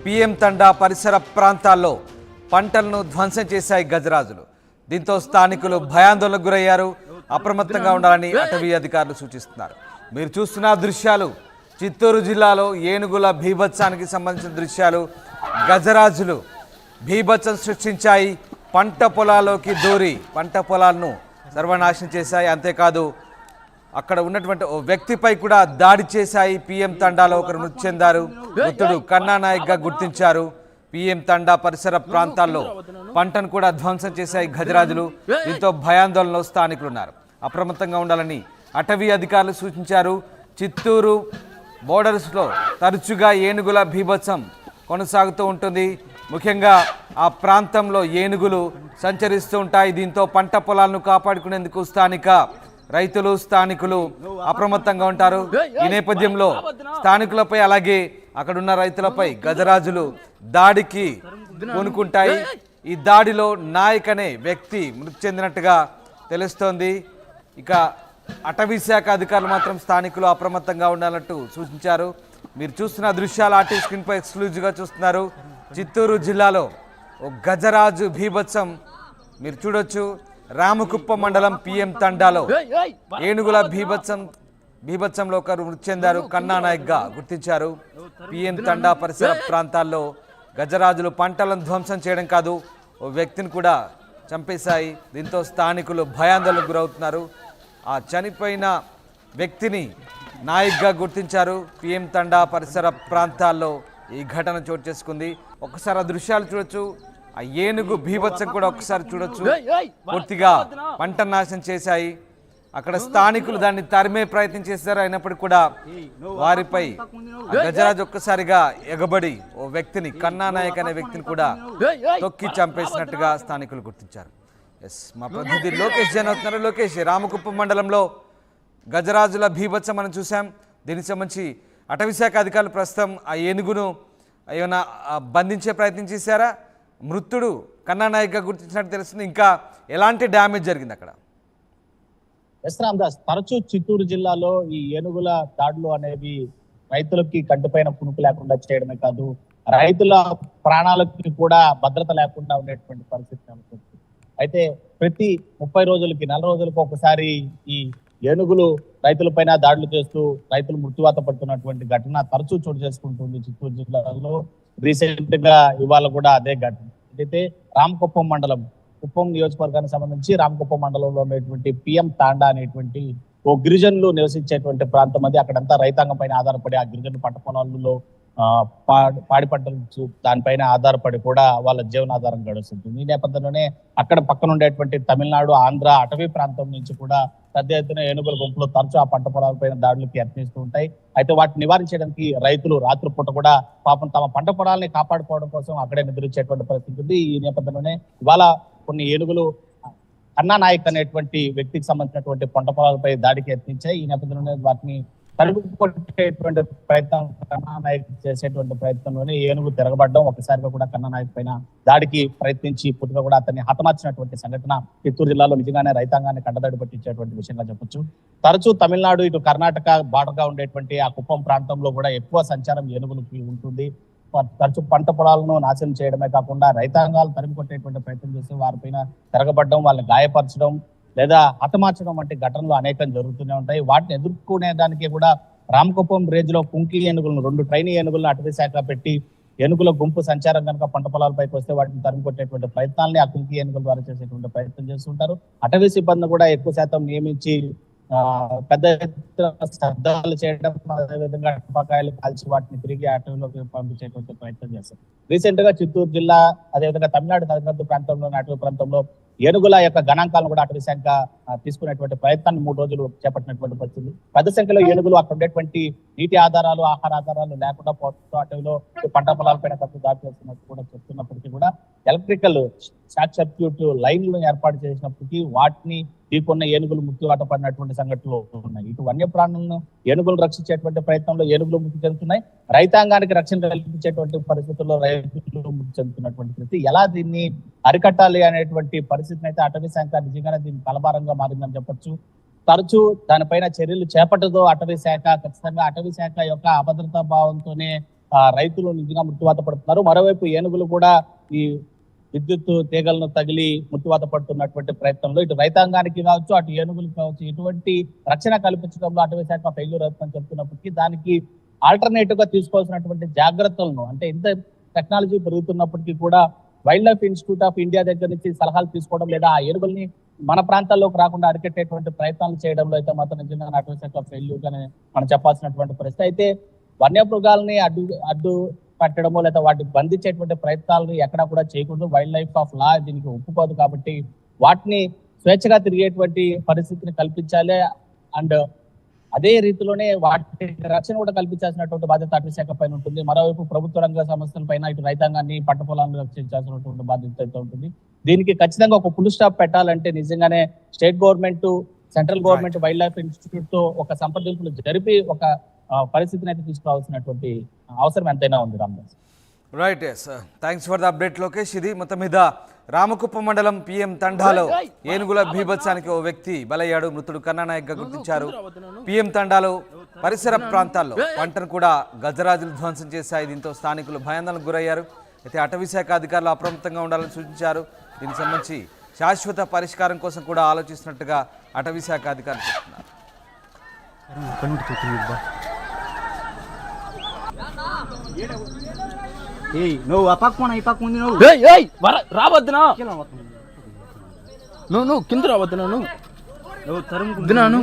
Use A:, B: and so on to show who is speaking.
A: PM తండా పరిసర ప్రాంతాల్లో పంటలను ధ్వంసం చేశాయి గజరాజులు. దీంతో స్థానికులు భయాందోళనకు గురయ్యారు. అప్రమత్తంగా ఉండాలని అటవీ అధికారులు సూచిస్తున్నారు. మీరు చూస్తున్న దృశ్యాలు చిత్తూరు జిల్లాలో ఏనుగుల బీభత్సానికి సంబంధించిన దృశ్యాలు. గజరాజులు బీభత్సం సృష్టించాయి. పంట పొలాల్లోకి దూరి పంట పొలాలను సర్వనాశనం చేశాయి. అంతేకాదు అక్కడ ఉన్నటువంటి ఓ వ్యక్తిపై కూడా దాడి చేశాయి. పిఎం తండాలో ఒకరు మృతి చెందారు. మృతుడు కన్నా నాయక్గా గుర్తించారు. పిఎం తండా పరిసర ప్రాంతాల్లో పంటను కూడా ధ్వంసం చేశాయి గజరాజులు. దీంతో భయాందోళనలో స్థానికులు ఉన్నారు. అప్రమత్తంగా ఉండాలని అటవీ అధికారులు సూచించారు. చిత్తూరు బోర్డర్స్లో తరచుగా ఏనుగుల బీభత్సం కొనసాగుతూ ఉంటుంది. ముఖ్యంగా ఆ ప్రాంతంలో ఏనుగులు సంచరిస్తూ ఉంటాయి. దీంతో పంట పొలాలను కాపాడుకునేందుకు స్థానిక రైతులు స్థానికులు అప్రమత్తంగా ఉంటారు. ఈ నేపథ్యంలో స్థానికులపై అలాగే అక్కడున్న రైతులపై గజరాజులు దాడికి పూనుకుంటాయి. ఈ దాడిలో నాయక్ అనే వ్యక్తి మృతి చెందినట్టుగా తెలుస్తోంది. ఇక అటవీ శాఖ అధికారులు మాత్రం స్థానికులు అప్రమత్తంగా ఉండాలంటూ సూచించారు. మీరు చూస్తున్న దృశ్యాలు ఆర్టీవీ స్క్రీన్పై ఎక్స్క్లూజివ్గా చూస్తున్నారు. చిత్తూరు జిల్లాలో ఓ గజరాజు బీభత్సం మీరు చూడొచ్చు. రామకుప్పం మండలం పిఎం తండాలో ఏనుగుల బీభత్సంలో ఒకరు మృతి చెందారు. కన్నా నాయక్గా గుర్తించారు. పిఎం తండా పరిసర ప్రాంతాల్లో గజరాజులు పంటలను ధ్వంసం చేయడం కాదు, ఓ వ్యక్తిని కూడా చంపేశాయి. దీంతో స్థానికులు భయాందోళనకు గురవుతున్నారు. ఆ చనిపోయిన వ్యక్తిని నాయక్గా గుర్తించారు. పిఎం తండా పరిసర ప్రాంతాల్లో ఈ ఘటన చోటు చేసుకుంది. ఒకసారి ఆ దృశ్యాలు చూడొచ్చు. ఆ ఏనుగు బీభత్సం కూడా ఒకసారి చూడొచ్చు. పూర్తిగా పంట నాశనం చేశాయి. అక్కడ స్థానికులు దాన్ని తరిమే ప్రయత్నం చేశారు. అయినప్పటికీ కూడా వారిపై గజరాజు ఒక్కసారిగా ఎగబడి ఓ వ్యక్తిని కన్నా నాయక్ అనే వ్యక్తిని కూడా తొక్కి చంపేసినట్టుగా స్థానికులు గుర్తించారు. మా ప్రతినిధి లోకేష్ జైన్ అవుతున్నారు. లోకేష్, రామకుప్పం మండలంలో గజరాజుల బీభత్సం మనం చూసాం. దీనికి సంబంధించి అటవీ శాఖ అధికారులు ప్రస్తుతం ఆ ఏనుగును ఏమైనా బంధించే ప్రయత్నం చేశారా? మృతుడు కన్నా నాయక్గా గుర్తించినట్టు తెలుస్తుంది. ఇంకా ఎలాంటి డ్యామేజ్ జరిగింది అక్కడ?
B: రామదాస్, తరచూ చిత్తూరు జిల్లాలో ఈ ఏనుగుల దాడులు అనేవి రైతులకి కంటిపైన పుణుకు లేకుండా చేయడమే కాదు, రైతుల ప్రాణాలకి కూడా భద్రత లేకుండా ఉండేటువంటి పరిస్థితి ఉంటుంది. అయితే ప్రతి 30 రోజులకి 40 రోజులకు ఒకసారి ఈ ఏనుగులు రైతులపైన దాడులు చేస్తూ రైతులు మృత్యువాత పడుతున్నటువంటి ఘటన తరచూ చోటు చేసుకుంటుంది చిత్తూరు జిల్లాలో. రీసెంట్ గా ఇవాళ కూడా అదే ఘటన. అయితే రామకుప్పం మండలం, కుప్పం నియోజకవర్గానికి సంబంధించి రామకుప్పం మండలంలో ఉన్నటువంటి పిఎం తాండా అనేటువంటి ఓ గిరిజనులు నివసించేటువంటి ప్రాంతం అది. అక్కడంతా రైతాంగం పైన ఆధారపడి ఆ గిరిజనులు పంట పొలాలలో పాడి పంటలు దానిపైన ఆధారపడి కూడా వాళ్ళ జీవనాధారం గడుస్తుంది. ఈ నేపథ్యంలోనే అక్కడ పక్కన ఉండేటువంటి తమిళనాడు, ఆంధ్ర అటవీ ప్రాంతం నుంచి కూడా పెద్ద ఎత్తున ఏనుగుల గుంపులు తరచూ ఆ పంట పొలాలపైన దాడులకు యత్నిస్తూ ఉంటాయి. అయితే వాటిని నివారించడానికి రైతులు రాత్రిపూట కూడా పాపం తమ పంట పొలాలని కాపాడుకోవడం కోసం అక్కడే నిద్రించేటువంటి పరిస్థితి ఉంది. ఈ నేపథ్యంలోనే ఇవాళ కొన్ని ఏనుగులు కన్నా నాయక్ అనేటువంటి వ్యక్తికి సంబంధించినటువంటి పంట పొలాలపై దాడికి యత్నించాయి. ఈ నేపథ్యంలోనే వాటిని తరుగు కొట్టేటువంటి ప్రయత్నం కన్నా నాయక్ చేసేటువంటి ప్రయత్నంలోనే ఏనుగు తిరగబడడం, ఒకసారిగా కూడా కన్నా నాయక్ పైన దాడికి ప్రయత్నించి పూర్తిగా కూడా అతన్ని హతమార్చినటువంటి సంఘటన చిత్తూరు జిల్లాలో నిజంగానే రైతాంగాన్ని కంటదడి పట్టించేటువంటి విషయంగా చెప్పొచ్చు. తరచూ తమిళనాడు ఇటు కర్ణాటక బార్డర్గా ఉండేటువంటి ఆ కుప్పం ప్రాంతంలో కూడా ఎక్కువ సంచారం ఏనుగులకి ఉంటుంది. తరచూ పంట పొలాలను నాశనం చేయడమే కాకుండా రైతాంగాలు తరిమి కొట్టేటువంటి ప్రయత్నం చేసి వారిపైన తిరగబడడం, వాళ్ళని గాయపరచడం లేదా హతమార్చడం వంటి ఘటనలు అనేకం జరుగుతూనే ఉంటాయి. వాటిని ఎదుర్కొనేదానికి కూడా రామకుప్పం రేంజ్ లో కుంకి ఏనుగులను, 2 ట్రైనీ ఏనుగులను అటవీ శాఖ పెట్టి ఏనుగుల గుంపు సంచారం కనుక పంట పొలాలపైకి వస్తే వాటిని తరిమి కొట్టేటువంటి ప్రయత్నాలని ఆ కుంకి ఏనుగుల ద్వారా చేసేటువంటి ప్రయత్నం చేస్తుంటారు. అటవీ సిబ్బంది కూడా ఎక్కువ శాతం నియమించి పెద్ద ఎత్తున శబ్దాలు చేయడం, అదేవిధంగా టపాకాయలు కాల్చి వాటిని తిరిగి అటవీలోకి పంపించేటువంటి ప్రయత్నం చేస్తారు. రీసెంట్ గా చిత్తూరు జిల్లా అదేవిధంగా తమిళనాడు సరిహద్దు ప్రాంతంలోని అటవీ ప్రాంతంలో ఏనుగుల యొక్క గణాంకాలను కూడా అటవీ శాఖ తీసుకునేటువంటి ప్రయత్నాన్ని 3 రోజులు చేపట్టినటువంటి పరిస్థితి. పెద్ద సంఖ్యలో ఏనుగులు అక్కడ ఉండేటువంటి నీటి ఆధారాలు, ఆహార ఆధారాలు లేకుండా పోతూ అటవీలో పంట పొలాలపైన దాడి చేస్తున్నట్టు కూడా చెప్తున్నప్పటికీ కూడా ఎలక్ట్రికల్ షార్ట్ సర్క్యూట్ లైన్లను ఏర్పాటు చేసినప్పటికీ వాటిని ఢీకొన్న ఏనుగులు మృత్యువాత పడినటువంటి సంఘటనలు ఉన్నాయి. ఇటు వన్యప్రాణులను ఏనుగులు రక్షించేటువంటి ప్రయత్నంలో ఏనుగులు మృతి చెందుతున్నాయి. రైతాంగానికి రక్షణ కల్పించేటువంటి పరిస్థితుల్లో రైతులు మృతి చెందుతున్నటువంటి పరిస్థితి. ఎలా దీన్ని అరికట్టాలి అనేటువంటి పరిస్థితిని అయితే అటవీ శాఖ నిజంగానే దీన్ని తలభారంగా మారిందని చెప్పొచ్చు. తరచూ దానిపైన చర్యలు చేపట్టదో అటవీ శాఖ. ఖచ్చితంగా అటవీ శాఖ యొక్క అభద్రతా భావంతోనే రైతులు నిజంగా మృత్యువాత పడుతున్నారు. మరోవైపు ఏనుగులు కూడా ఈ విద్యుత్ తీగలను తగిలి మృత్యువాత పడుతున్నటువంటి ప్రయత్నంలో ఇటు రైతాంగానికి కావచ్చు, అటు ఏనుగులకు కావచ్చు, ఇటువంటి రక్షణ కల్పించడంలో అటవీ శాఖ ఫెయిల్యూర్ అవుతుందని చెప్తున్నప్పటికీ దానికి ఆల్టర్నేటివ్ గా తీసుకోవాల్సినటువంటి జాగ్రత్తలను, అంటే ఇంత టెక్నాలజీ పెరుగుతున్నప్పటికీ కూడా wild life institute of India దగ్గర నుంచి సలహాలు తీసుకోవడం లేదా ఆ ఏనుగుల్ని మన ప్రాంతాల్లోకి రాకుండా అరికట్టేటువంటి ప్రయత్నాలు చేయడంలో అయితే మాత్రం నిజంగా అటవీ శాఖ ఫెయిల్యూర్ గానే మనం చెప్పాల్సినటువంటి పరిస్థితి. అయితే వన్యమృగాల్ని అడ్డు పట్టడమో లేదా వాటిని బంధించేటువంటి ప్రయత్నాలను ఎక్కడా కూడా చేయకూడదు. వైల్డ్ లైఫ్ ఆఫ్ లా దీనికి ఒప్పుకోదు. కాబట్టి వాటిని స్వేచ్ఛగా తిరిగేటువంటి పరిస్థితిని కల్పించాలి. అండ్ అదే రీతిలోనే వాటి రక్షణ కూడా కల్పించాల్సినటువంటి బాధ్యత అటవీ శాఖ పైన ఉంటుంది. మరోవైపు ప్రభుత్వ రంగ సంస్థల పైన ఇటు రైతాంగాన్ని, పంట పొలాలను రక్షించాల్సినటువంటి బాధ్యత అయితే ఉంటుంది. దీనికి ఖచ్చితంగా ఒక ఫుల్ స్టాప్ పెట్టాలంటే నిజంగానే state government, central government wild life institute తో ఒక సంప్రదింపులు జరిపి ఒక పరిస్థితిని అయితే తీసుకురావాల్సినటువంటి అవసరం ఎంతైనా ఉంది. Ramadas
A: right, yes, thanks for the update Lokesh. ఇది మొత్తం మీద రామకుప్ప మండలం పిఎం తండాలో ఏనుగుల బీభత్సానికి ఓ వ్యక్తి బలయ్యాడు. మృతుడు కన్నానాయక్గా గుర్తించారు. పిఎం తండాలో పరిసర ప్రాంతాల్లో పంటను కూడా గజరాజులు ధ్వంసం చేశాయి. దీంతో స్థానికులు భయాందోళనకు గురయ్యారు. అయితే అటవీ శాఖ అధికారులు అప్రమత్తంగా ఉండాలని సూచించారు. దీనికి సంబంధించి శాశ్వత పరిష్కారం కోసం కూడా ఆలోచిస్తున్నట్టుగా అటవీ శాఖ అధికారులు చెప్తున్నారు.
C: నువ్వు ఆ పక్క ఈ పక్క ఉంది, నువ్వు
D: రావద్దునా, నువ్వు కింద రావద్దునా, నువ్వు తరుముకుంటున్నాను.